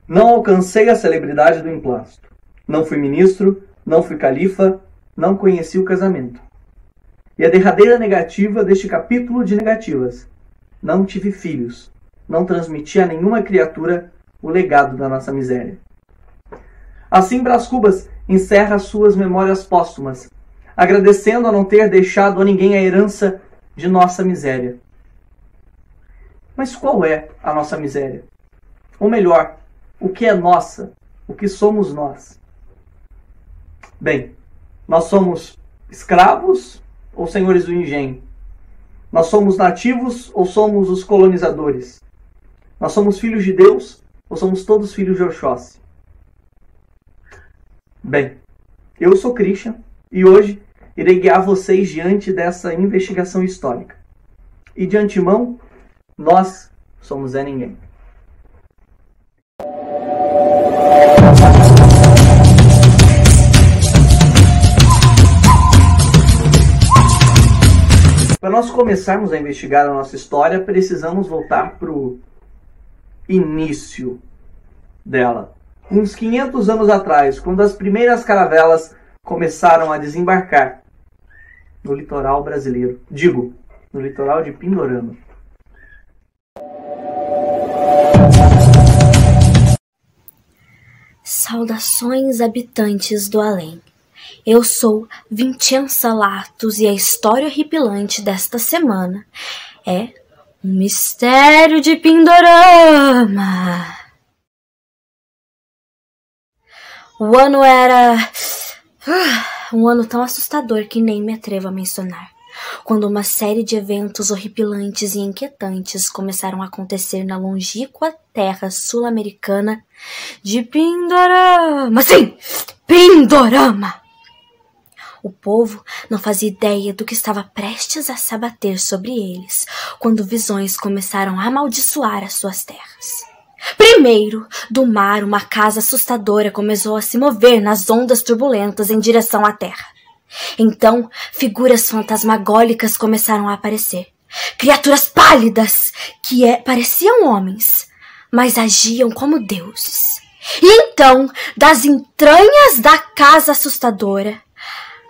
Não alcancei a celebridade do emplasto. Não fui ministro, não fui califa, não conheci o casamento. E a derradeira negativa deste capítulo de negativas. Não tive filhos. Não transmiti a nenhuma criatura o legado da nossa miséria. Assim, Brás Cubas encerra suas memórias póstumas, agradecendo a não ter deixado a ninguém a herança de nossa miséria. Mas qual é a nossa miséria? Ou melhor, o que é nossa? O que somos nós? Bem, nós somos escravos ou senhores do engenho? Nós somos nativos ou somos os colonizadores? Nós somos filhos de Deus ou somos todos filhos de Oxóssi? Bem, eu sou Christian e hoje irei guiar vocês diante dessa investigação histórica. E de antemão, nós somos Zé Ninguém. Para nós começarmos a investigar a nossa história, precisamos voltar para o início dela. Uns 500 anos atrás, quando as primeiras caravelas começaram a desembarcar no litoral brasileiro. Digo, no litoral de Pindorama. Saudações, habitantes do além. Eu sou Vincença Latos e a história horripilante desta semana é o mistério de Pindorama. O ano era um ano tão assustador que nem me atrevo a mencionar, quando uma série de eventos horripilantes e inquietantes começaram a acontecer na longínqua terra sul-americana de Pindorama. Sim, Pindorama! O povo não fazia ideia do que estava prestes a se abater sobre eles, quando visões começaram a amaldiçoar as suas terras. Primeiro, do mar, uma casa assustadora começou a se mover nas ondas turbulentas em direção à terra. Então, figuras fantasmagólicas começaram a aparecer. Criaturas pálidas que pareciam homens, mas agiam como deuses. E então, das entranhas da casa assustadora,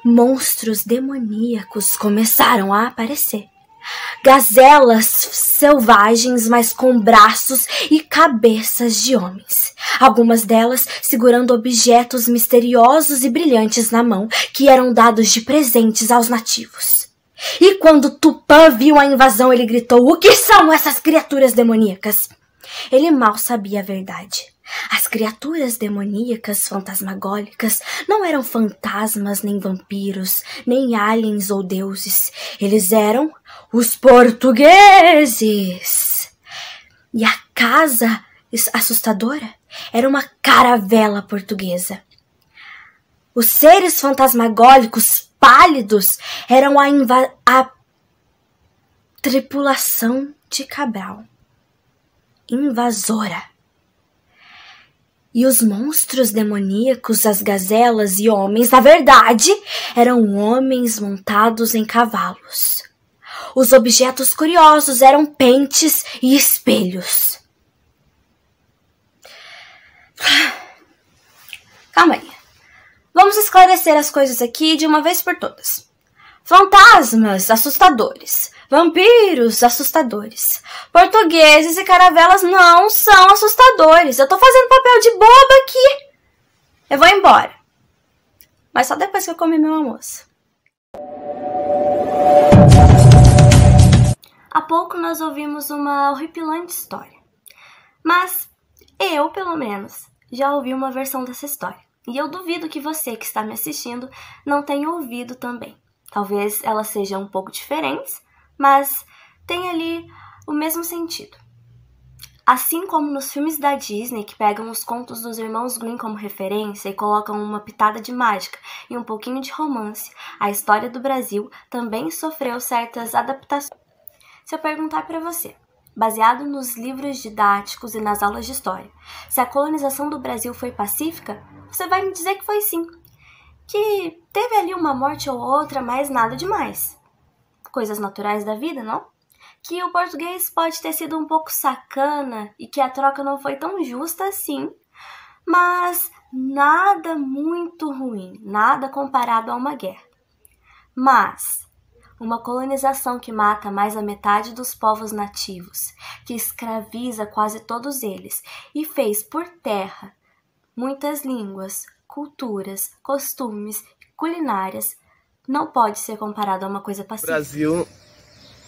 monstros demoníacos começaram a aparecer. Gazelas selvagens, mas com braços e cabeças de homens. Algumas delas segurando objetos misteriosos e brilhantes na mão, que eram dados de presentes aos nativos. E quando Tupã viu a invasão, ele gritou: "O que são essas criaturas demoníacas?" Ele mal sabia a verdade. As criaturas demoníacas fantasmagólicas não eram fantasmas, nem vampiros, nem aliens ou deuses. Eles eram os portugueses. E a casa assustadora era uma caravela portuguesa. Os seres fantasmagólicos pálidos eram a tripulação de Cabral, invasora. E os monstros demoníacos, as gazelas e homens, na verdade, eram homens montados em cavalos. Os objetos curiosos eram pentes e espelhos. Calma aí. Vamos esclarecer as coisas aqui de uma vez por todas. Fantasmas assustadores, vampiros assustadores, portugueses e caravelas não são assustadores. Eu tô fazendo papel de boba aqui. Eu vou embora. Mas só depois que eu comer meu almoço. Há pouco nós ouvimos uma horripilante história. Mas eu, pelo menos, já ouvi uma versão dessa história. E eu duvido que você que está me assistindo não tenha ouvido também. Talvez elas sejam um pouco diferentes, mas tem ali o mesmo sentido. Assim como nos filmes da Disney, que pegam os contos dos irmãos Grimm como referência e colocam uma pitada de mágica e um pouquinho de romance, a história do Brasil também sofreu certas adaptações. Se eu perguntar para você, baseado nos livros didáticos e nas aulas de história, se a colonização do Brasil foi pacífica, você vai me dizer que foi sim. Que teve ali uma morte ou outra, mas nada demais. Coisas naturais da vida, não? Que o português pode ter sido um pouco sacana e que a troca não foi tão justa assim, mas nada muito ruim, nada comparado a uma guerra. Mas uma colonização que mata mais a metade dos povos nativos, que escraviza quase todos eles e fez por terra muitas línguas, culturas, costumes, culinárias, não pode ser comparado a uma coisa pacífica. O Brasil,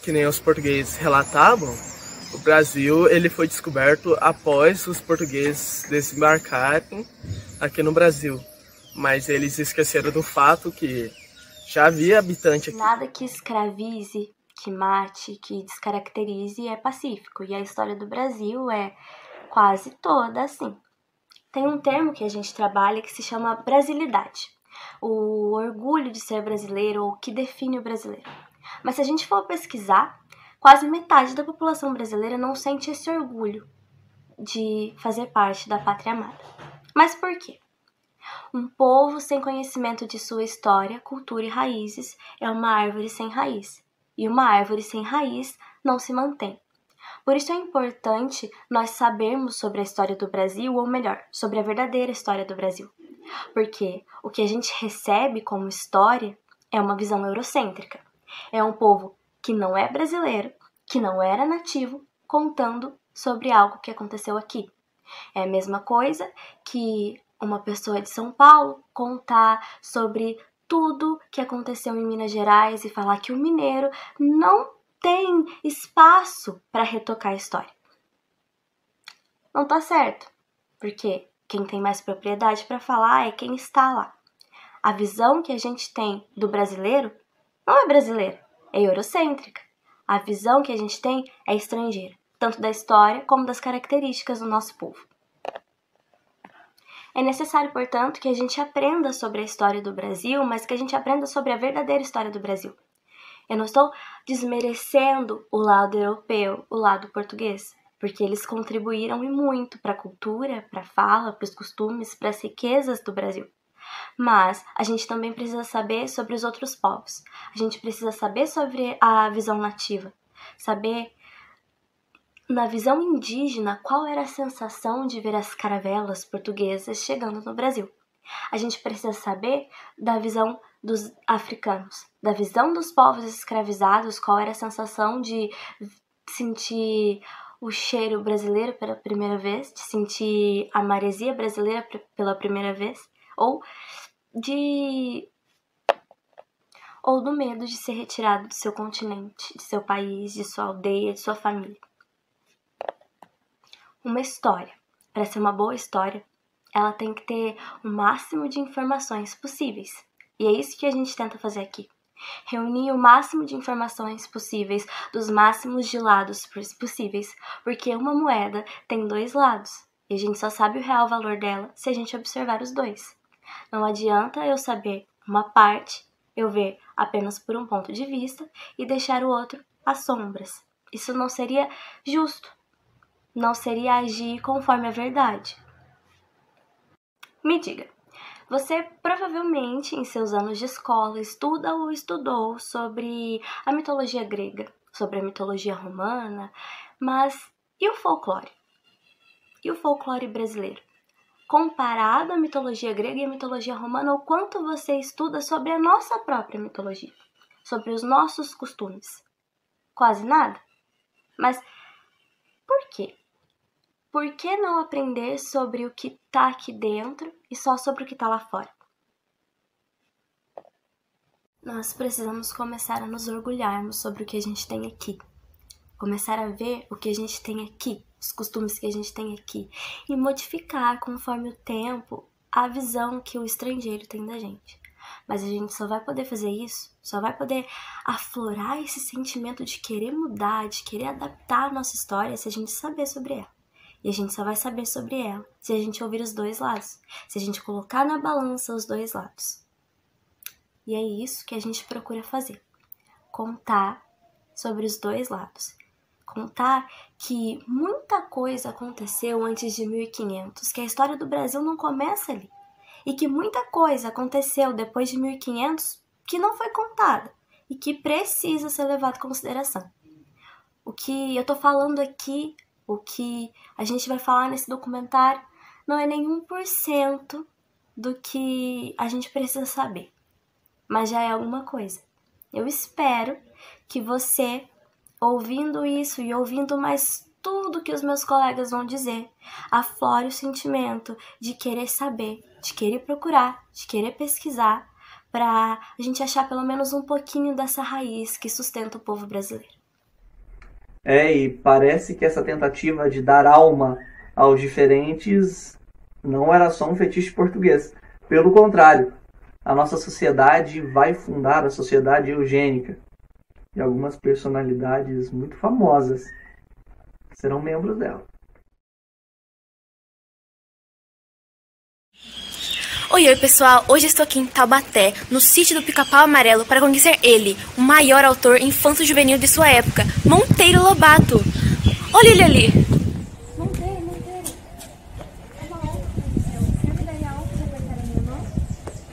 que nem os portugueses relatavam, o Brasil ele foi descoberto após os portugueses desembarcarem aqui no Brasil. Mas eles esqueceram do fato que já havia habitante aqui. Nada que escravize, que mate, que descaracterize é pacífico. E a história do Brasil é quase toda assim. Tem um termo que a gente trabalha que se chama brasilidade. O orgulho de ser brasileiro, ou o que define o brasileiro. Mas se a gente for pesquisar, quase metade da população brasileira não sente esse orgulho de fazer parte da pátria amada. Mas por quê? Um povo sem conhecimento de sua história, cultura e raízes é uma árvore sem raiz. E uma árvore sem raiz não se mantém. Por isso é importante nós sabermos sobre a história do Brasil, ou melhor, sobre a verdadeira história do Brasil. Porque o que a gente recebe como história é uma visão eurocêntrica. É um povo que não é brasileiro, que não era nativo, contando sobre algo que aconteceu aqui. É a mesma coisa que uma pessoa de São Paulo contar sobre tudo que aconteceu em Minas Gerais e falar que o mineiro não tem espaço para retocar a história. Não tá certo, porque quem tem mais propriedade para falar é quem está lá. A visão que a gente tem do brasileiro não é brasileira, é eurocêntrica. A visão que a gente tem é estrangeira, tanto da história como das características do nosso povo. É necessário, portanto, que a gente aprenda sobre a história do Brasil, mas que a gente aprenda sobre a verdadeira história do Brasil. Eu não estou desmerecendo o lado europeu, o lado português, porque eles contribuíram e muito para a cultura, para a fala, para os costumes, para as riquezas do Brasil. Mas a gente também precisa saber sobre os outros povos. A gente precisa saber sobre a visão nativa, saber na visão indígena qual era a sensação de ver as caravelas portuguesas chegando no Brasil. A gente precisa saber da visão dos africanos, da visão dos povos escravizados, qual era a sensação de sentir o cheiro brasileiro pela primeira vez, de sentir a maresia brasileira pela primeira vez, ou do medo de ser retirado do seu continente, de seu país, de sua aldeia, de sua família. Uma história, para ser uma boa história, ela tem que ter o máximo de informações possíveis. E é isso que a gente tenta fazer aqui. Reunir o máximo de informações possíveis, dos máximos de lados possíveis, porque uma moeda tem dois lados, e a gente só sabe o real valor dela se a gente observar os dois. Não adianta eu saber uma parte, eu ver apenas por um ponto de vista e deixar o outro às sombras. Isso não seria justo, não seria agir conforme a verdade. Me diga, você provavelmente em seus anos de escola estuda ou estudou sobre a mitologia grega, sobre a mitologia romana, mas e o folclore? E o folclore brasileiro? Comparado à mitologia grega e à mitologia romana, o quanto você estuda sobre a nossa própria mitologia, sobre os nossos costumes? Quase nada? Mas por quê? Por que não aprender sobre o que está aqui dentro e só sobre o que está lá fora? Nós precisamos começar a nos orgulharmos sobre o que a gente tem aqui. Começar a ver o que a gente tem aqui, os costumes que a gente tem aqui, e modificar conforme o tempo a visão que o estrangeiro tem da gente. Mas a gente só vai poder fazer isso, só vai poder aflorar esse sentimento de querer mudar, de querer adaptar a nossa história se a gente saber sobre ela. E a gente só vai saber sobre ela se a gente ouvir os dois lados, se a gente colocar na balança os dois lados. E é isso que a gente procura fazer, contar sobre os dois lados. Contar que muita coisa aconteceu antes de 1500, que a história do Brasil não começa ali. E que muita coisa aconteceu depois de 1500 que não foi contada e que precisa ser levado em consideração. O que eu tô falando aqui, o que a gente vai falar nesse documentário, não é nem 1% do que a gente precisa saber, mas já é alguma coisa. Eu espero que você, ouvindo isso e ouvindo mais tudo que os meus colegas vão dizer, aflore o sentimento de querer saber, de querer procurar, de querer pesquisar, para a gente achar pelo menos um pouquinho dessa raiz que sustenta o povo brasileiro. E parece que essa tentativa de dar alma aos diferentes não era só um fetiche português. Pelo contrário, a nossa sociedade vai fundar a sociedade eugênica. E algumas personalidades muito famosas serão membros dela. Oi, pessoal! Hoje estou aqui em Taubaté, no sítio do Pica-Pau Amarelo, para conhecer ele, o maior autor infanto-juvenil de sua época, Monteiro Lobato. Olha ele ali! Monteiro. É uma honra conhecer. Você me daria a honra de apertar a minha mão?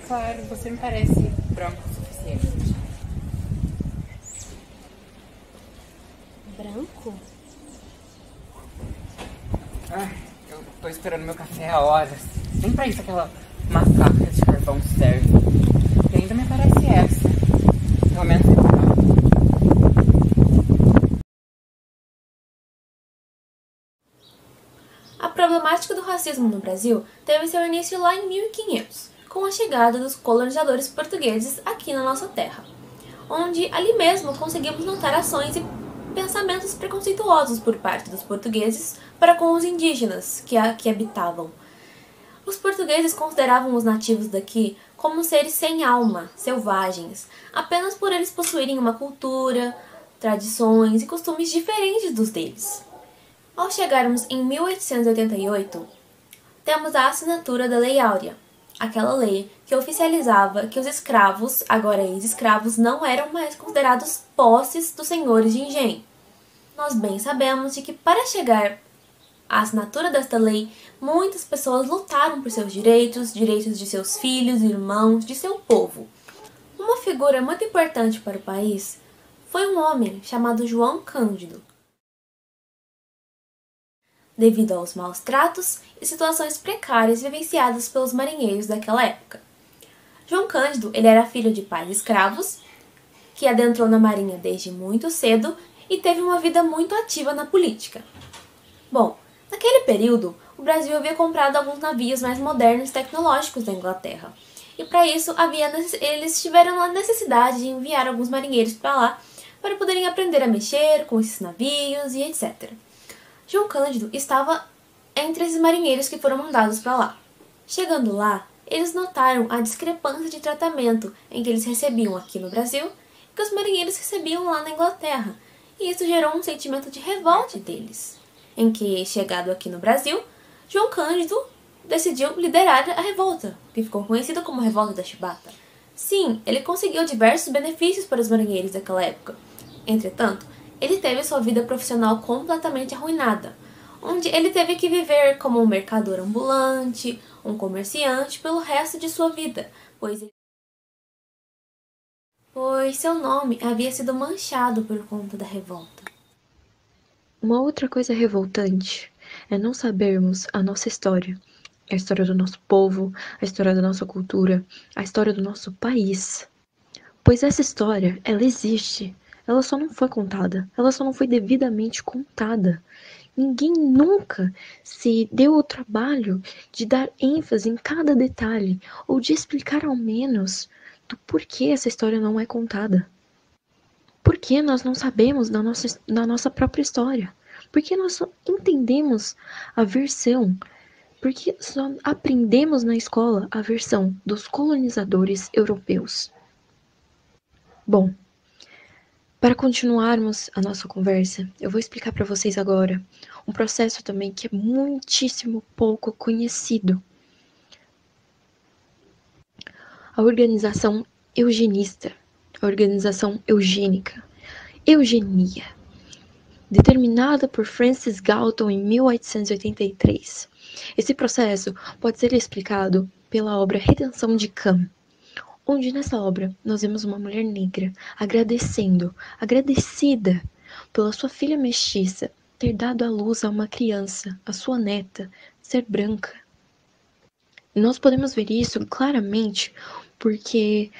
Claro, você me parece branco o suficiente. Branco? Eu tô esperando meu café há horas. Nem pra isso aquela macaca de carvão serve. E ainda me parece essa. Pelo menos A problemática do racismo no Brasil teve seu início lá em 1500, com a chegada dos colonizadores portugueses aqui na nossa terra, onde ali mesmo conseguimos notar ações e pensamentos preconceituosos por parte dos portugueses para com os indígenas que aqui habitavam. Os portugueses consideravam os nativos daqui como seres sem alma, selvagens, apenas por eles possuírem uma cultura, tradições e costumes diferentes dos deles. Ao chegarmos em 1888, temos a assinatura da Lei Áurea, aquela lei que oficializava que os escravos, agora ex-escravos, não eram mais considerados posses dos senhores de engenho. Nós bem sabemos de que para chegar à assinatura desta lei, muitas pessoas lutaram por seus direitos, direitos de seus filhos, irmãos, de seu povo. Uma figura muito importante para o país foi um homem chamado João Cândido. Devido aos maus tratos e situações precárias vivenciadas pelos marinheiros daquela época. João Cândido, ele era filho de pais escravos, que adentrou na marinha desde muito cedo e teve uma vida muito ativa na política. Bom, naquele período, o Brasil havia comprado alguns navios mais modernos e tecnológicos da Inglaterra. E para isso, eles tiveram a necessidade de enviar alguns marinheiros para lá para poderem aprender a mexer com esses navios e etc. João Cândido estava entre esses marinheiros que foram mandados para lá. Chegando lá, eles notaram a discrepância de tratamento em que eles recebiam aqui no Brasil e que os marinheiros recebiam lá na Inglaterra. E isso gerou um sentimento de revolta deles, em que, chegado aqui no Brasil, João Cândido decidiu liderar a revolta, que ficou conhecida como Revolta da Chibata. Sim, ele conseguiu diversos benefícios para os marinheiros daquela época. Entretanto, ele teve sua vida profissional completamente arruinada, onde ele teve que viver como um mercador ambulante, um comerciante pelo resto de sua vida, pois seu nome havia sido manchado por conta da revolta. Uma outra coisa revoltante é não sabermos a nossa história, a história do nosso povo, a história da nossa cultura, a história do nosso país. Pois essa história, ela existe. Ela só não foi contada, ela só não foi devidamente contada. Ninguém nunca se deu o trabalho de dar ênfase em cada detalhe, ou de explicar ao menos do porquê essa história não é contada. Por que nós não sabemos da nossa própria história? Por que nós só entendemos a versão? Por que só aprendemos na escola a versão dos colonizadores europeus? Bom, para continuarmos a nossa conversa, eu vou explicar para vocês agora um processo também que é muitíssimo pouco conhecido. A organização eugenista, a organização eugênica, eugenia, determinada por Francis Galton em 1883. Esse processo pode ser explicado pela obra Redenção de Cam, onde nessa obra nós vemos uma mulher negra agradecida pela sua filha mestiça ter dado à luz a uma criança, a sua neta, ser branca. Nós podemos ver isso claramente porque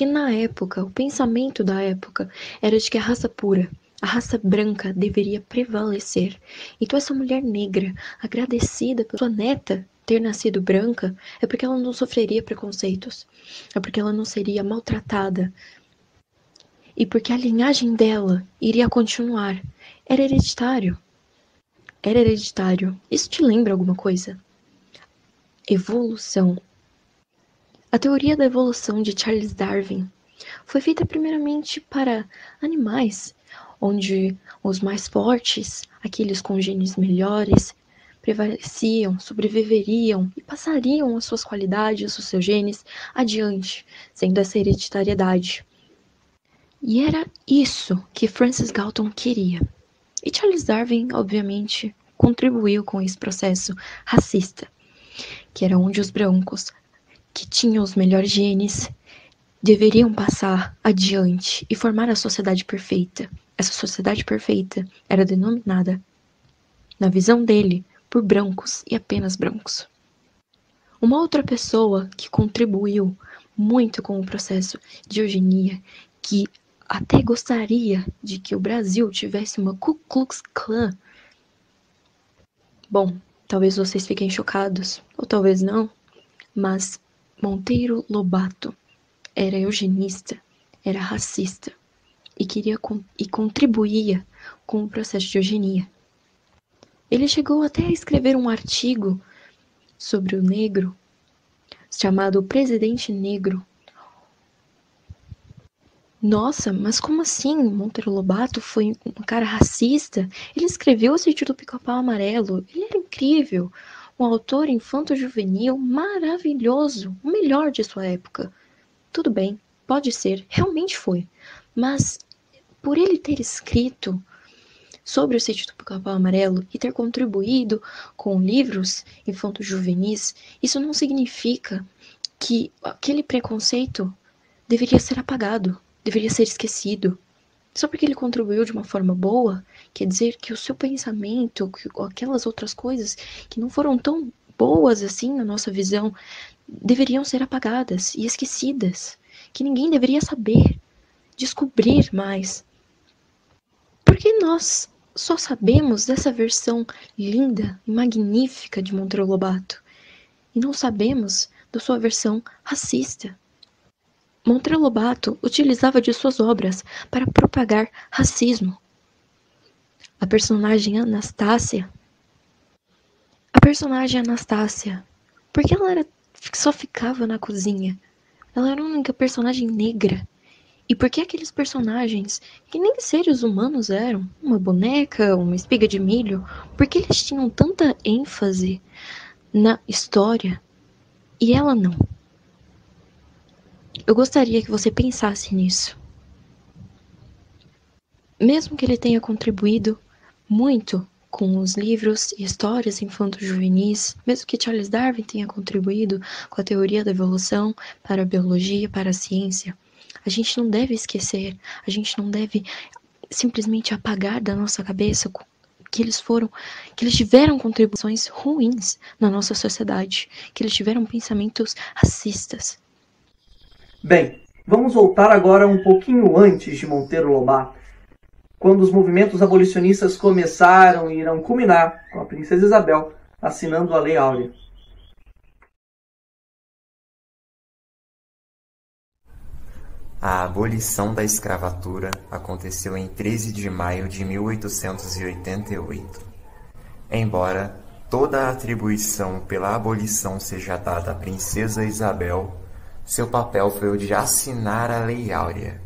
na época, o pensamento da época era de que a raça pura, a raça branca deveria prevalecer. Então essa mulher negra, agradecida pela sua neta ter nascido branca, é porque ela não sofreria preconceitos, é porque ela não seria maltratada, e porque a linhagem dela iria continuar. Era hereditário. Era hereditário. Isso te lembra alguma coisa? Evolução. A teoria da evolução de Charles Darwin foi feita primeiramente para animais, onde os mais fortes, aqueles com genes melhores, prevaleciam, sobreviveriam e passariam as suas qualidades, os seus genes, adiante, sendo essa hereditariedade. E era isso que Francis Galton queria. E Charles Darwin, obviamente, contribuiu com esse processo racista, que era onde os brancos, que tinham os melhores genes, deveriam passar adiante e formar a sociedade perfeita. Essa sociedade perfeita era denominada, na visão dele, por brancos e apenas brancos. Uma outra pessoa que contribuiu muito com o processo de eugenia, que até gostaria de que o Brasil tivesse uma Ku Klux Klan. Bom, talvez vocês fiquem chocados, ou talvez não, mas Monteiro Lobato era eugenista, era racista e contribuía com o processo de eugenia. Ele chegou até a escrever um artigo sobre o negro, chamado Presidente Negro. Nossa, mas como assim? Monteiro Lobato foi um cara racista? Ele escreveu O Sítio do Pica-Pau Amarelo. Ele era incrível. Um autor infanto-juvenil maravilhoso. O melhor de sua época. Tudo bem, pode ser. Realmente foi. Mas por ele ter escrito sobre o Sítio do Pica-Pau Amarelo e ter contribuído com livros infanto-juvenis, isso não significa que aquele preconceito deveria ser apagado. Deveria ser esquecido. Só porque ele contribuiu de uma forma boa, quer dizer que o seu pensamento, aquelas outras coisas que não foram tão boas assim na nossa visão, deveriam ser apagadas e esquecidas. Que ninguém deveria saber, descobrir mais. Porque nós só sabemos dessa versão linda e magnífica de Monteiro Lobato e não sabemos da sua versão racista. Monteiro Lobato utilizava de suas obras para propagar racismo. A personagem Anastácia, por que ela só ficava na cozinha? Ela era a única personagem negra. E por que aqueles personagens, que nem seres humanos eram, uma boneca, uma espiga de milho, por que eles tinham tanta ênfase na história e ela não? Eu gostaria que você pensasse nisso. Mesmo que ele tenha contribuído muito com os livros e histórias infanto-juvenis, mesmo que Charles Darwin tenha contribuído com a teoria da evolução para a biologia, para a ciência, a gente não deve esquecer, a gente não deve simplesmente apagar da nossa cabeça que eles tiveram contribuições ruins na nossa sociedade, que eles tiveram pensamentos racistas. Bem, vamos voltar agora um pouquinho antes de Monteiro Lobato, quando os movimentos abolicionistas começaram e irão culminar com a Princesa Isabel assinando a Lei Áurea. A abolição da escravatura aconteceu em 13 de maio de 1888. Embora toda a atribuição pela abolição seja dada à Princesa Isabel, seu papel foi o de assinar a Lei Áurea.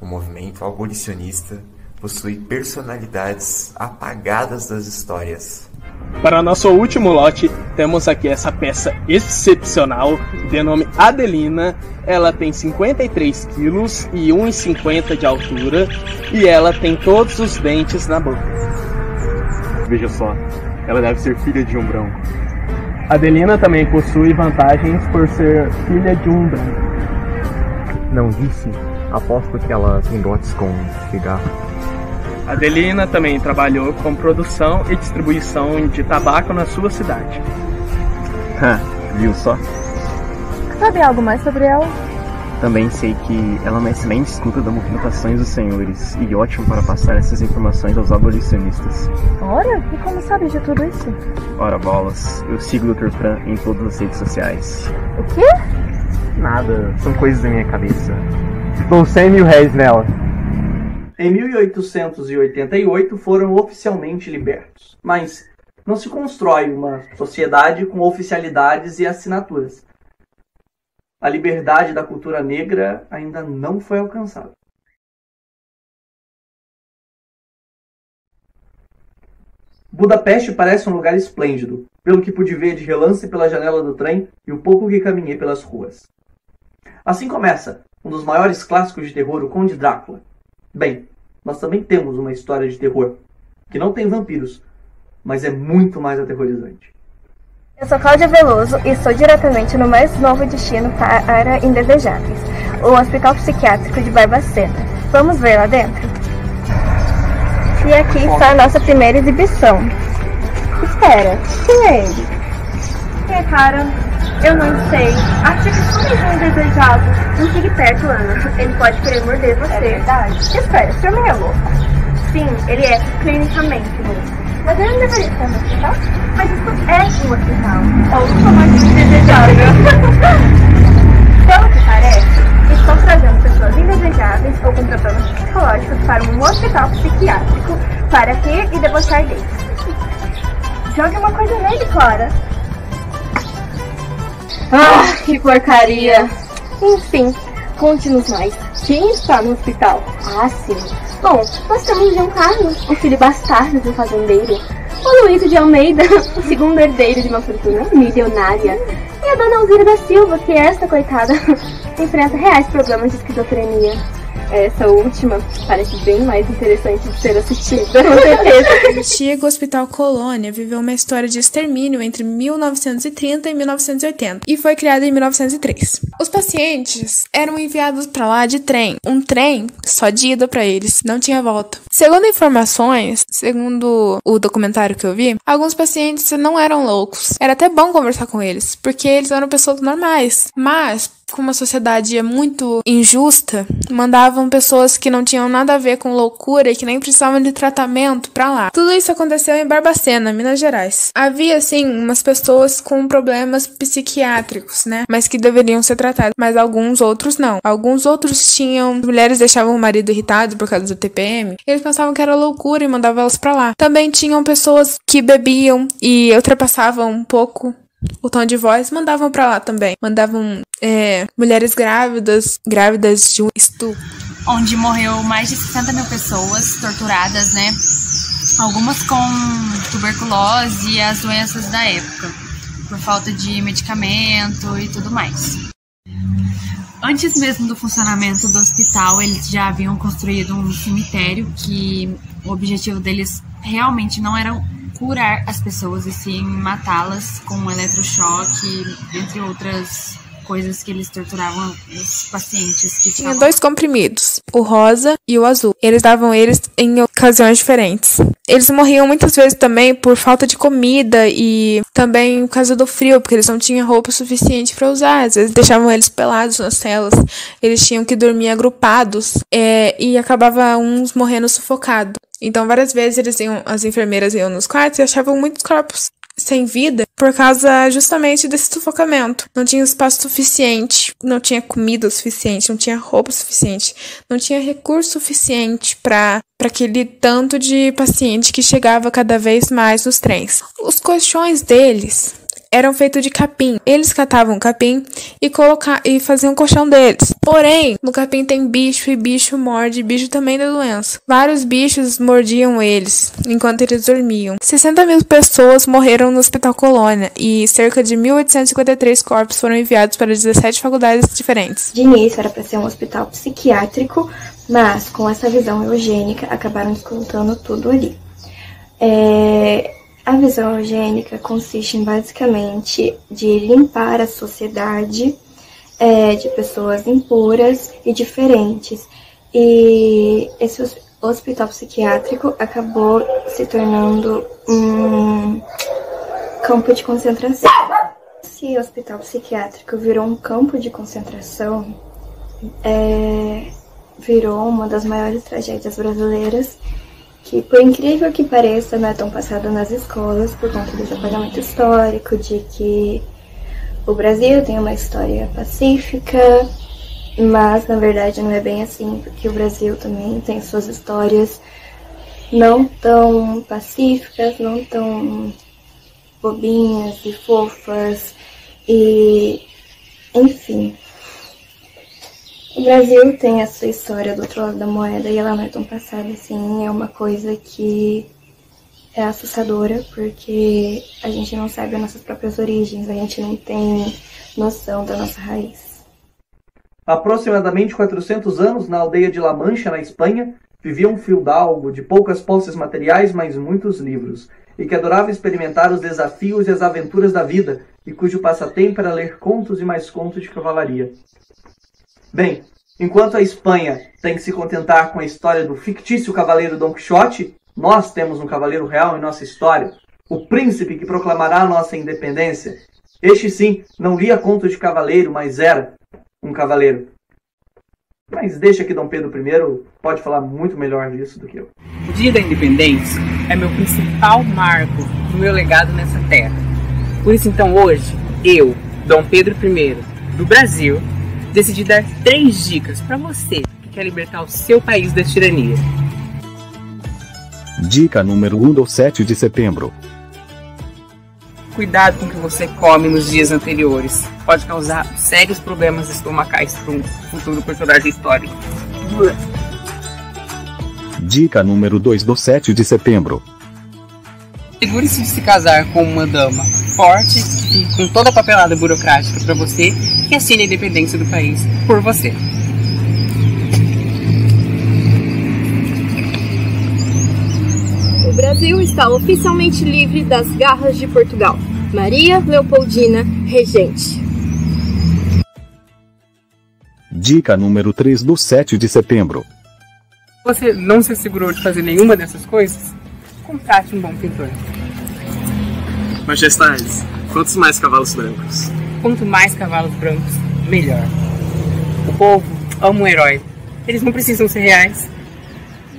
O movimento abolicionista possui personalidades apagadas das histórias. Para nosso último lote, temos aqui essa peça excepcional, de nome Adelina. Ela tem 53 quilos e 1,50 de altura, e ela tem todos os dentes na boca. Veja só, ela deve ser filha de um branco. Adelina também possui vantagens por ser filha de um branco. Não disse? Aposto que ela tem dotes com cigarro. Adelina também trabalhou com produção e distribuição de tabaco na sua cidade. Viu só? Sabe algo mais sobre ela? Também sei que ela é uma excelente escuta das movimentações dos senhores e ótimo para passar essas informações aos abolicionistas. Ora, e como sabe de tudo isso? Ora bolas, eu sigo o Dr. Fran em todas as redes sociais. O quê? Nada, são coisas da minha cabeça. Dou 100 mil réis nela. Em 1888 foram oficialmente libertos, mas não se constrói uma sociedade com oficialidades e assinaturas. A liberdade da cultura negra ainda não foi alcançada. Budapeste parece um lugar esplêndido, pelo que pude ver de relance pela janela do trem e o pouco que caminhei pelas ruas. Assim começa um dos maiores clássicos de terror, o Conde Drácula. Bem, nós também temos uma história de terror, que não tem vampiros, mas é muito mais aterrorizante. Eu sou Cláudia Veloso e estou diretamente no mais novo destino para indesejáveis, o Hospital Psiquiátrico de Barbacena. Vamos ver lá dentro? E aqui está a nossa primeira exibição. Espera, quem é ele? É, cara, eu não sei. Acho que se um indesejado não fique perto, Ana. Ele pode querer morder você. É verdade. Espera, esse homem é louco. Sim, ele é clinicamente louco. Mas ele não deveria estar no hospital? Mas isso é um hospital. Ou chamar de indesejável. Pelo que parece, estão trazendo pessoas indesejáveis ou com problemas psicológicos para um hospital psiquiátrico para rir e debochar deles. Jogue uma coisa nele, Clara. Ah, que porcaria. Enfim, conte-nos mais. Quem está no hospital? Ah, sim. Bom, nós temos João Carlos, o filho bastardo do fazendeiro. O Luís de Almeida, o segundo herdeiro de uma fortuna milionária. E a dona Alzira da Silva, que esta coitada enfrenta reais problemas de esquizofrenia. Essa última parece bem mais interessante de ser assistida, com certeza. O antigo Hospital Colônia viveu uma história de extermínio entre 1930 e 1980 e foi criado em 1903. Os pacientes eram enviados para lá de trem, um trem só de ida para eles, não tinha volta. Segundo informações, segundo o documentário que eu vi, alguns pacientes não eram loucos. Era até bom conversar com eles, porque eles eram pessoas normais, mas como a sociedade é muito injusta, mandavam pessoas que não tinham nada a ver com loucura e que nem precisavam de tratamento pra lá. Tudo isso aconteceu em Barbacena, Minas Gerais. Havia, sim, umas pessoas com problemas psiquiátricos, né? Mas que deveriam ser tratadas, mas alguns outros não. Alguns outros tinham... Mulheres deixavam o marido irritado por causa do TPM. Eles pensavam que era loucura e mandavam elas pra lá. Também tinham pessoas que bebiam e ultrapassavam um pouco o tom de voz, mandavam pra lá também. Mandavam mulheres grávidas de um estupro. Onde morreu mais de 60 mil pessoas torturadas, né? Algumas com tuberculose e as doenças da época, por falta de medicamento e tudo mais. Antes mesmo do funcionamento do hospital, eles já haviam construído um cemitério que o objetivo deles realmente não era curar as pessoas e sim matá-las com eletrochoque, entre outras coisas que eles torturavam os pacientes que tinha 2 comprimidos, o rosa e o azul. Eles davam eles em ocasiões diferentes. Eles morriam muitas vezes também por falta de comida e também por causa do frio, porque eles não tinham roupa suficiente para usar. Às vezes deixavam eles pelados nas celas. Eles tinham que dormir agrupados e acabava uns morrendo sufocado. Então, várias vezes as enfermeiras iam nos quartos e achavam muitos corpos sem vida por causa justamente desse sufocamento. Não tinha espaço suficiente, não tinha comida suficiente, não tinha roupa suficiente, não tinha recurso suficiente para aquele tanto de paciente que chegava cada vez mais nos trens. Os colchões deles eram feitos de capim. Eles catavam capim e faziam um colchão deles. Porém, no capim tem bicho e bicho morde, bicho também da doença. Vários bichos mordiam eles enquanto eles dormiam. 60 mil pessoas morreram no Hospital Colônia e cerca de 1.853 corpos foram enviados para 17 faculdades diferentes. De início era para ser um hospital psiquiátrico, mas com essa visão eugênica acabaram descontando tudo ali. A visão eugênica consiste em basicamente de limpar a sociedade de pessoas impuras e diferentes. E esse hospital psiquiátrico acabou se tornando um campo de concentração. Esse hospital psiquiátrico virou um campo de concentração, virou uma das maiores tragédias brasileiras, que, por incrível que pareça, não é tão passada nas escolas por conta desse apagamento histórico, de que o Brasil tem uma história pacífica, mas na verdade não é bem assim, porque o Brasil também tem suas histórias não tão pacíficas, não tão bobinhas e fofas, e enfim. O Brasil tem a sua história do outro lado da moeda e ela não é tão passada assim, é uma coisa que é assustadora, porque a gente não sabe as nossas próprias origens, a gente não tem noção da nossa raiz. Há aproximadamente 400 anos, na aldeia de La Mancha, na Espanha, vivia um fidalgo de poucas posses materiais, mas muitos livros, e que adorava experimentar os desafios e as aventuras da vida, e cujo passatempo era ler contos e mais contos de cavalaria. Bem, enquanto a Espanha tem que se contentar com a história do fictício cavaleiro Dom Quixote, nós temos um cavaleiro real em nossa história, o príncipe que proclamará a nossa independência. Este sim, não lia conto de cavaleiro, mas era um cavaleiro. Mas deixa que Dom Pedro I pode falar muito melhor disso do que eu. O Dia da Independência é meu principal marco do meu legado nessa terra. Por isso então hoje, eu, Dom Pedro I, do Brasil, decidi dar 3 dicas para você que quer libertar o seu país da tirania. Dica número 1 do 7 de setembro. Cuidado com o que você come nos dias anteriores. Pode causar sérios problemas estomacais para um futuro personagem histórico. Dica número 2 do 7 de setembro. Segure-se de se casar com uma dama forte e com toda a papelada burocrática para você que assine a independência do país por você. O Brasil está oficialmente livre das garras de Portugal. Maria Leopoldina, regente. Dica número 3 do 7 de setembro. Você não se assegurou de fazer nenhuma dessas coisas? Contrate um bom pintor. Majestades, quantos mais cavalos brancos? Quanto mais cavalos brancos, melhor. O povo ama um herói. Eles não precisam ser reais.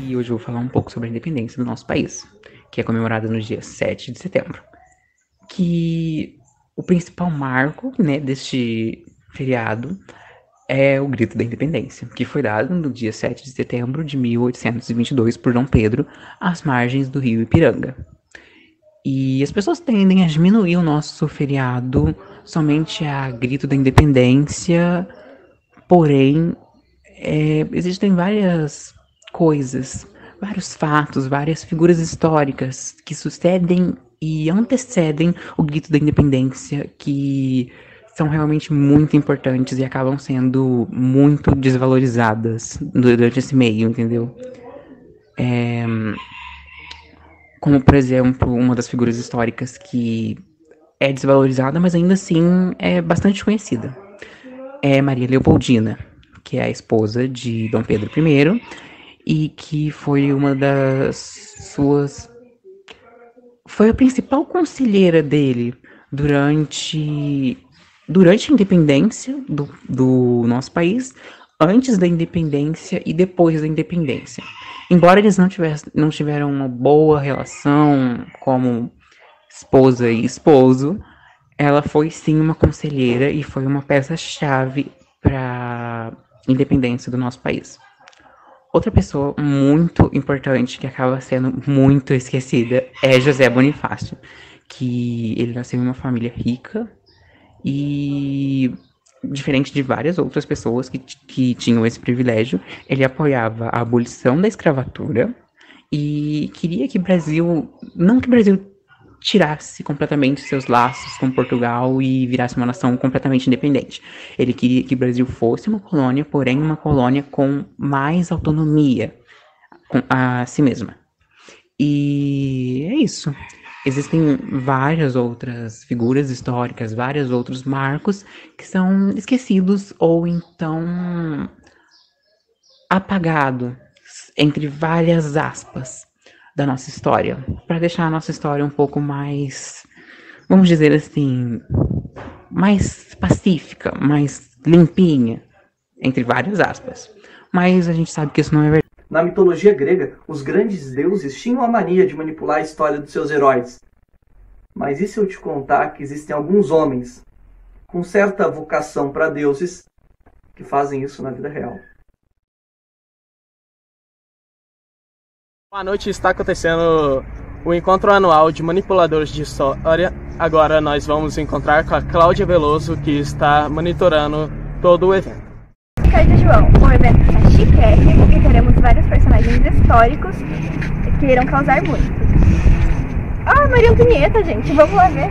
E hoje eu vou falar um pouco sobre a independência do nosso país, que é comemorada no dia 7 de setembro. Que o principal marco, né, deste feriado é o Grito da Independência, que foi dado no dia 7 de setembro de 1822 por Dom Pedro, às margens do rio Ipiranga. E as pessoas tendem a diminuir o nosso feriado somente a Grito da Independência, porém, existem várias coisas, vários fatos, várias figuras históricas que sucedem e antecedem o Grito da Independência, que são realmente muito importantes e acabam sendo muito desvalorizadas durante esse meio, entendeu? Como, por exemplo, uma das figuras históricas que é desvalorizada, mas ainda assim é bastante conhecida. É Maria Leopoldina, que é a esposa de Dom Pedro I, e que foi uma das suas... Foi a principal conselheira dele durante a independência do nosso país, antes da independência e depois da independência. Embora eles não tiveram uma boa relação como esposa e esposo, ela foi sim uma conselheira e foi uma peça-chave para a independência do nosso país. Outra pessoa muito importante que acaba sendo muito esquecida é José Bonifácio, que ele nasceu em uma família rica e, diferente de várias outras pessoas que tinham esse privilégio, ele apoiava a abolição da escravatura e queria que o Brasil tirasse completamente seus laços com Portugal e virasse uma nação completamente independente. Ele queria que o Brasil fosse uma colônia, porém uma colônia com mais autonomia a si mesma. E é isso. Existem várias outras figuras históricas, vários outros marcos que são esquecidos ou então apagados, entre várias aspas, da nossa história, para deixar a nossa história um pouco mais, vamos dizer assim, mais pacífica, mais limpinha, entre várias aspas. Mas a gente sabe que isso não é verdade. Na mitologia grega, os grandes deuses tinham a mania de manipular a história dos seus heróis. Mas e se eu te contar que existem alguns homens com certa vocação para deuses que fazem isso na vida real? Boa noite, está acontecendo o encontro anual de manipuladores de história. Agora nós vamos encontrar com a Cláudia Veloso, que está monitorando todo o evento. Ricardo e João, o evento está chiquérrimo e teremos vários personagens históricos que irão causar muito. Ah, Maria Antonieta, gente, vamos lá ver.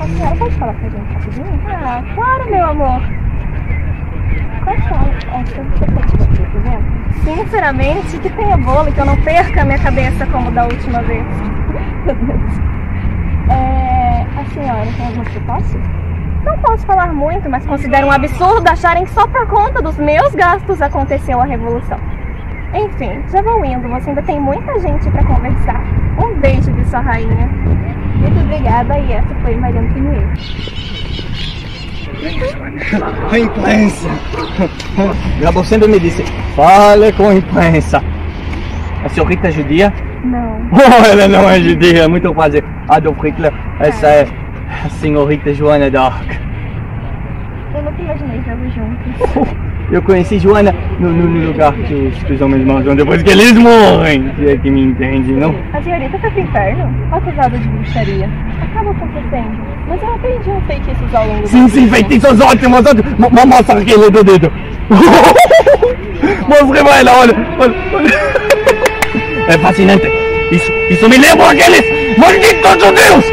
A senhora pode falar pra gente rapidinho? Ah, claro, meu amor. Quais são as expectativas do evento? Sinceramente, que tenha bolo, que eu não perca a minha cabeça como da última vez. A senhora tem algum propósito? Não posso falar muito, mas considero um absurdo acharem que só por conta dos meus gastos aconteceu a revolução. Enfim, já vou indo, você ainda tem muita gente pra conversar. Um beijo de sua rainha. Muito obrigada, e essa foi Maria Antonieta. A imprensa! Gabo sempre me disse, fale com a imprensa. A senhorita é judia? Não. Oh, ela não é judia, muito prazer. Adolf Hitler, essa é a senhorita Joana d'Arc. Eu nunca imaginei vê-los juntos. Eu conheci Joana no lugar que os homens morrem depois que eles morrem. Se é que me entende, não? A senhorita foi pro inferno, acusada de bruxaria. Acaba acontecendo. Mas eu aprendi uns feitiços ao longo do Sim, feitiços ótimos, ótimos. Mostra aquele do dedo. Mostra mais lá, olha. É fascinante. Isso me lembra aqueles malditos judeus.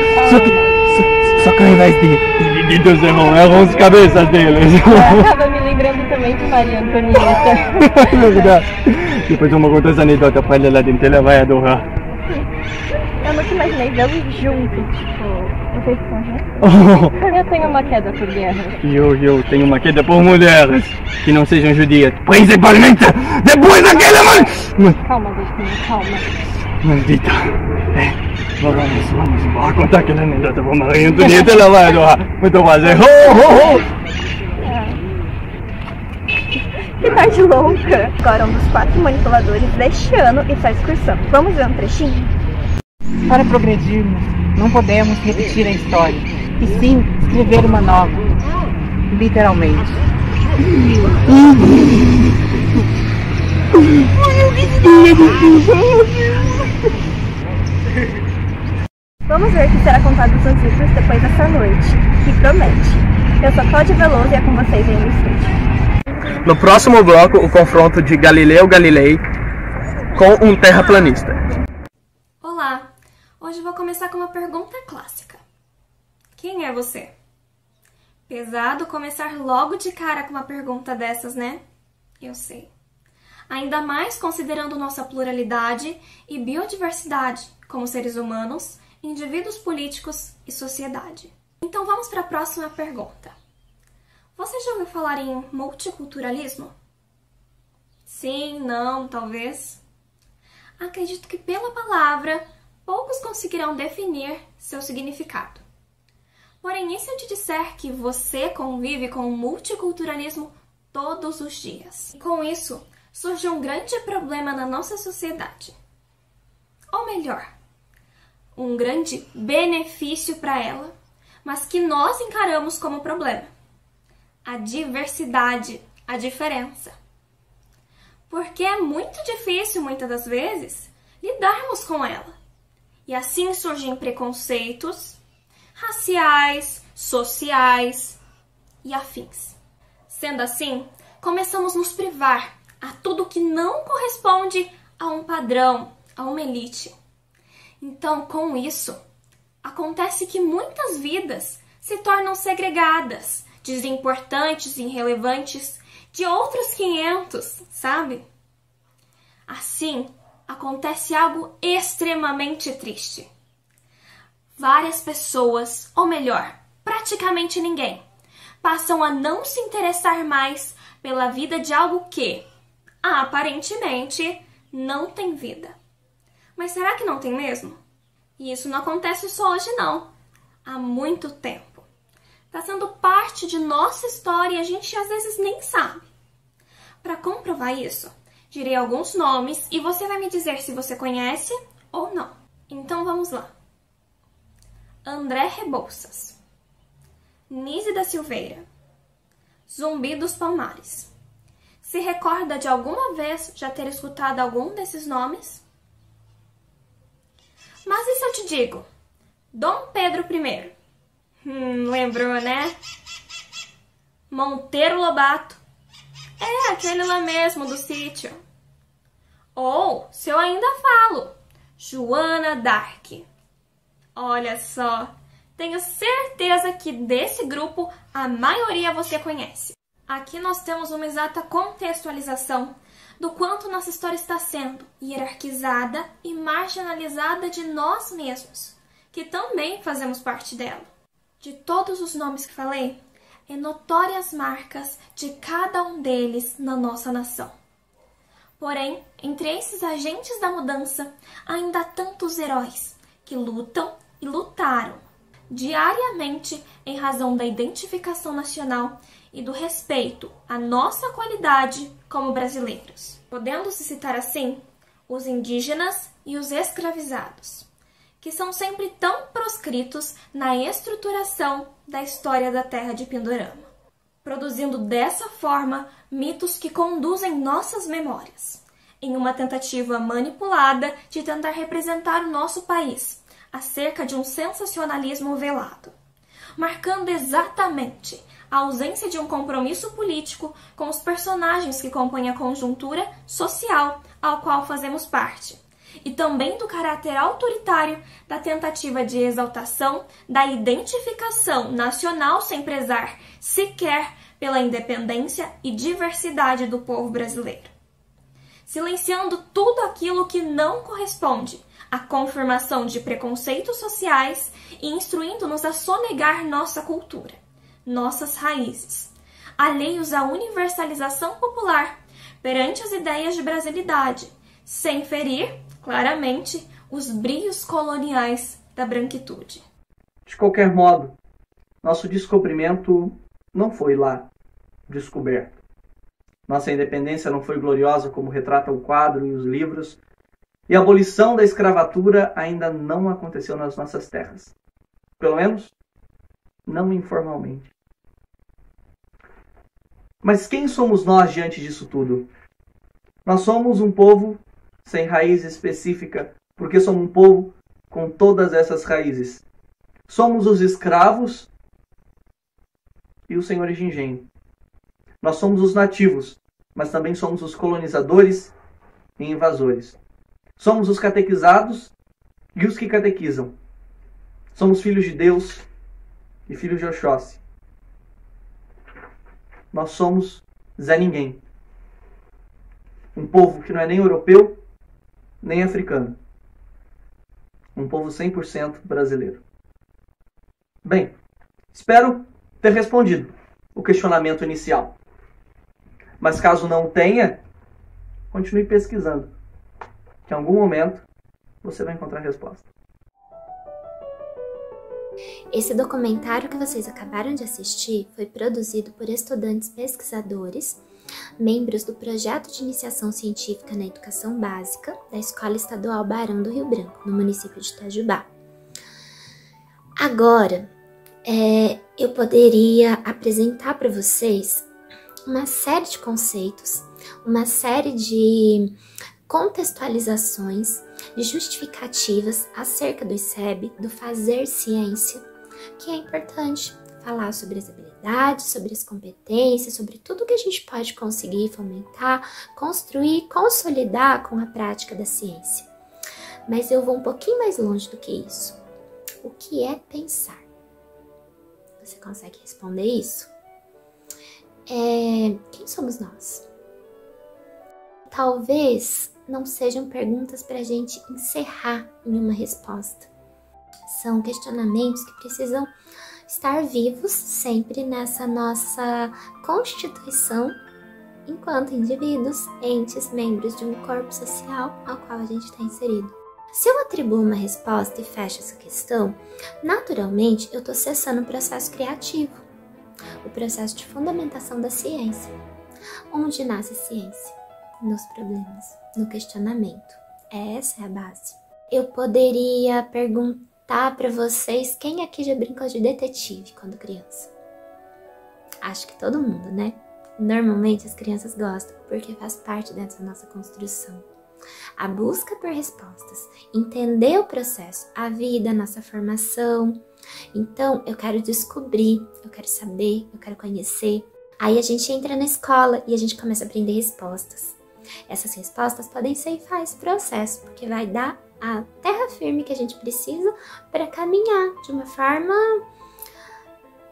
Só que ao invés de Deus eram as cabeças deles. Acaba me lembrando também de Maria Antonieta. É verdade. Depois eu vou contar essa anedota pra ela lá dentro, ela vai adorar. Eu nunca imaginei vê-los juntos, vocês são juntos? Eu tenho uma queda por guerra. Eu tenho uma queda por mulheres que não sejam judias, principalmente depois daquela Calma, Agostinho, calma. Maldita. Vamos contar aquela anedota pra Maria Antonieta, ela vai adorar. Muito prazer. Que tarde louca! Agora um dos 4 manipuladores deste ano está excursão. Vamos ver um trechinho? Para progredirmos, não podemos repetir a história, e sim escrever uma nova. Literalmente. Vamos ver o que será contado nos livros depois dessa noite, que promete. Eu sou Cláudia Veloso e é com vocês aí no estúdio. No próximo bloco, o confronto de Galileu Galilei com um terraplanista. Olá! Hoje vou começar com uma pergunta clássica. Quem é você? Pesado começar logo de cara com uma pergunta dessas, né? Eu sei. Ainda mais considerando nossa pluralidade e biodiversidade como seres humanos, indivíduos políticos e sociedade. Então vamos para a próxima pergunta. Você já ouviu falar em multiculturalismo? Sim, não, talvez? Acredito que pela palavra, poucos conseguirão definir seu significado. Porém, e se eu te disser que você convive com o multiculturalismo todos os dias? E com isso, surge um grande problema na nossa sociedade. Ou melhor, um grande benefício para ela, mas que nós encaramos como problema. A diversidade, a diferença. Porque é muito difícil, muitas das vezes, lidarmos com ela. E assim surgem preconceitos raciais, sociais e afins. Sendo assim, começamos a nos privar a tudo que não corresponde a um padrão, a uma elite. Então, com isso, acontece que muitas vidas se tornam segregadas, desimportantes e irrelevantes de outros 500, sabe? Assim, acontece algo extremamente triste. Várias pessoas, ou melhor, praticamente ninguém, passam a não se interessar mais pela vida de algo que, aparentemente, não tem vida. Mas será que não tem mesmo? E isso não acontece só hoje, não. Há muito tempo. Está sendo parte de nossa história e a gente às vezes nem sabe. Para comprovar isso, direi alguns nomes e você vai me dizer se você conhece ou não. Então vamos lá. André Rebouças, Nise da Silveira, Zumbi dos Palmares. Se recorda de alguma vez já ter escutado algum desses nomes? Mas e se eu te digo? Dom Pedro I. Lembrou, né? Monteiro Lobato. É, aquele lá mesmo do sítio. Ou, se eu ainda falo, Joana d'Arc. Olha só, tenho certeza que desse grupo a maioria você conhece. Aqui nós temos uma exata contextualização do quanto nossa história está sendo hierarquizada e marginalizada de nós mesmos, que também fazemos parte dela. De todos os nomes que falei, é notórias as marcas de cada um deles na nossa nação. Porém, entre esses agentes da mudança, ainda há tantos heróis que lutam e lutaram diariamente em razão da identificação nacional e do respeito à nossa qualidade como brasileiros. Podendo-se citar assim os indígenas e os escravizados, que são sempre tão proscritos na estruturação da história da terra de Pindorama, produzindo dessa forma mitos que conduzem nossas memórias, em uma tentativa manipulada de tentar representar o nosso país acerca de um sensacionalismo velado, marcando exatamente a ausência de um compromisso político com os personagens que compõem a conjuntura social ao qual fazemos parte, e também do caráter autoritário da tentativa de exaltação da identificação nacional sem prezar sequer pela independência e diversidade do povo brasileiro, silenciando tudo aquilo que não corresponde à confirmação de preconceitos sociais e instruindo-nos a sonegar nossa cultura, nossas raízes, alheios à universalização popular perante as ideias de brasilidade, sem ferir, claramente, os brios coloniais da branquitude. De qualquer modo, nosso descobrimento não foi lá descoberto. Nossa independência não foi gloriosa como retrata o quadro e os livros, e a abolição da escravatura ainda não aconteceu nas nossas terras. Pelo menos, não informalmente. Mas quem somos nós diante disso tudo? Nós somos um povo sem raiz específica, porque somos um povo com todas essas raízes. Somos os escravos e os senhores de engenho. Nós somos os nativos, mas também somos os colonizadores e invasores. Somos os catequizados e os que catequizam. Somos filhos de Deus e filhos de Oxóssi. Nós somos Zé Ninguém. Um povo que não é nem europeu, nem africano. Um povo 100% brasileiro. Bem, espero ter respondido o questionamento inicial. Mas caso não tenha, continue pesquisando, que em algum momento você vai encontrar a resposta. Esse documentário que vocês acabaram de assistir foi produzido por estudantes pesquisadores, membros do Projeto de Iniciação Científica na Educação Básica da Escola Estadual Barão do Rio Branco, no município de Itajubá. Agora, eu poderia apresentar para vocês uma série de conceitos, uma série de contextualizações, de justificativas acerca do ICEB, do fazer ciência, que é importante falar sobre as habilidades, sobre as competências, sobre tudo que a gente pode conseguir fomentar, construir, consolidar com a prática da ciência. Mas eu vou um pouquinho mais longe do que isso. O que é pensar? Você consegue responder isso? Quem somos nós? Talvez não sejam perguntas para a gente encerrar em uma resposta. São questionamentos que precisam estar vivos sempre nessa nossa constituição enquanto indivíduos, entes, membros de um corpo social ao qual a gente está inserido. Se eu atribuo uma resposta e fecho essa questão, naturalmente eu estou cessando o processo criativo, o processo de fundamentação da ciência. Onde nasce a ciência? Nos problemas, no questionamento. Essa é a base. Eu poderia perguntar para vocês quem aqui já brincou de detetive quando criança. Acho que todo mundo, né? Normalmente as crianças gostam, porque faz parte dessa nossa construção. A busca por respostas, entender o processo, a vida, a nossa formação. Então, eu quero descobrir, eu quero saber, eu quero conhecer. Aí a gente entra na escola e a gente começa a aprender respostas. Essas respostas podem ser e faz processo, porque vai dar a terra firme que a gente precisa para caminhar de uma forma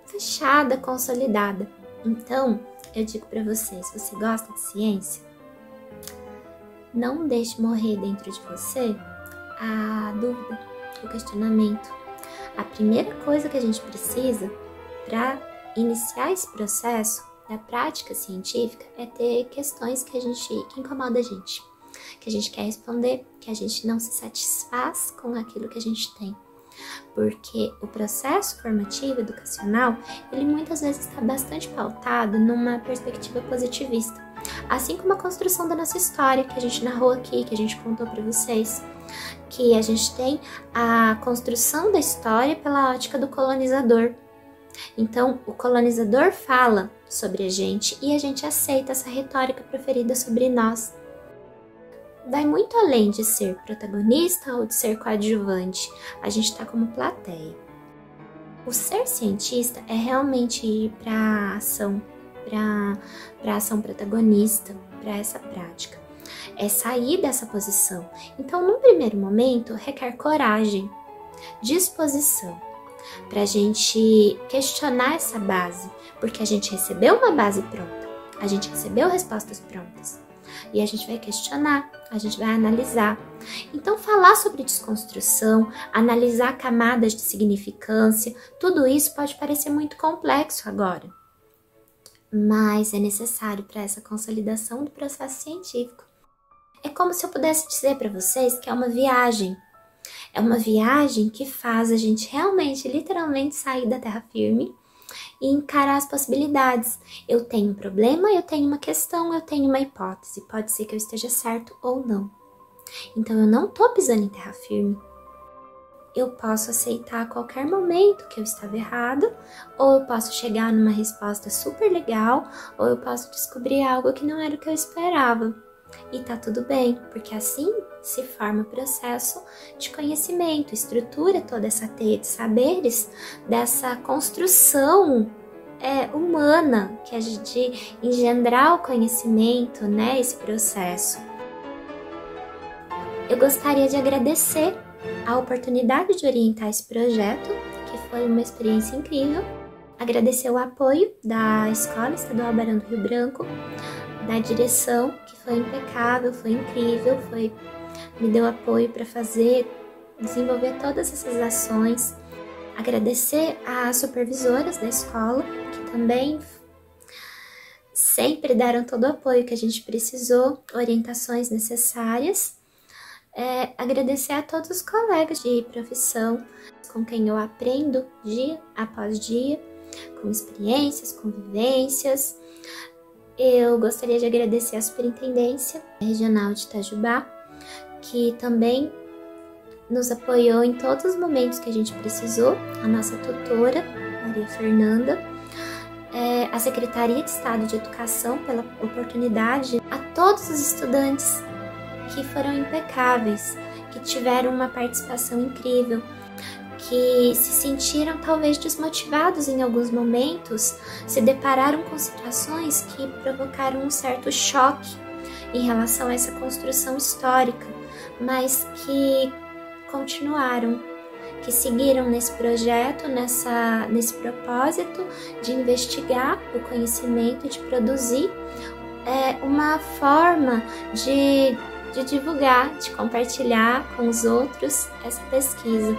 fechada, consolidada. Então, eu digo para você, se você gosta de ciência, não deixe morrer dentro de você a dúvida, o questionamento. A primeira coisa que a gente precisa para iniciar esse processo da prática científica é ter questões que incomoda a gente, que a gente quer responder, que a gente não se satisfaz com aquilo que a gente tem. Porque o processo formativo educacional, ele muitas vezes está bastante pautado numa perspectiva positivista. Assim como a construção da nossa história, que a gente narrou aqui, que a gente contou para vocês. Que a gente tem a construção da história pela ótica do colonizador. Então, o colonizador fala sobre a gente e a gente aceita essa retórica proferida sobre nós. Vai muito além de ser protagonista ou de ser coadjuvante, a gente está como plateia. O ser cientista é realmente ir para a ação, para a ação protagonista, para essa prática. É sair dessa posição. Então, num primeiro momento, requer coragem, disposição, para a gente questionar essa base, porque a gente recebeu uma base pronta, a gente recebeu respostas prontas. E a gente vai questionar, a gente vai analisar. Então, falar sobre desconstrução, analisar camadas de significância, tudo isso pode parecer muito complexo agora. Mas é necessário para essa consolidação do processo científico. É como se eu pudesse dizer para vocês que é uma viagem. É uma viagem que faz a gente realmente, literalmente, sair da terra firme e encarar as possibilidades. Eu tenho um problema, eu tenho uma questão, eu tenho uma hipótese. Pode ser que eu esteja certo ou não. Então, eu não estou pisando em terra firme. Eu posso aceitar a qualquer momento que eu estava errado, ou eu posso chegar numa resposta super legal, ou eu posso descobrir algo que não era o que eu esperava. E tá tudo bem, porque assim se forma o processo de conhecimento, estrutura toda essa teia de saberes, dessa construção humana, que é de engendrar o conhecimento, né, esse processo. Eu gostaria de agradecer a oportunidade de orientar esse projeto, que foi uma experiência incrível. Agradecer o apoio da Escola Estadual Barão do Rio Branco, da direção, que foi impecável, foi incrível, me deu apoio para desenvolver todas essas ações. Agradecer às supervisoras da escola, que também sempre deram todo o apoio que a gente precisou, orientações necessárias. Agradecer a todos os colegas de profissão, com quem eu aprendo dia após dia, com experiências, com vivências. Eu gostaria de agradecer a Superintendência Regional de Itajubá, que também nos apoiou em todos os momentos que a gente precisou, a nossa tutora, Maria Fernanda, a Secretaria de Estado de Educação pela oportunidade, a todos os estudantes que foram impecáveis, que tiveram uma participação incrível, que se sentiram talvez desmotivados em alguns momentos, se depararam com situações que provocaram um certo choque em relação a essa construção histórica, mas que continuaram, que seguiram nesse projeto, nesse propósito de investigar o conhecimento e de produzir uma forma de divulgar, de compartilhar com os outros essa pesquisa.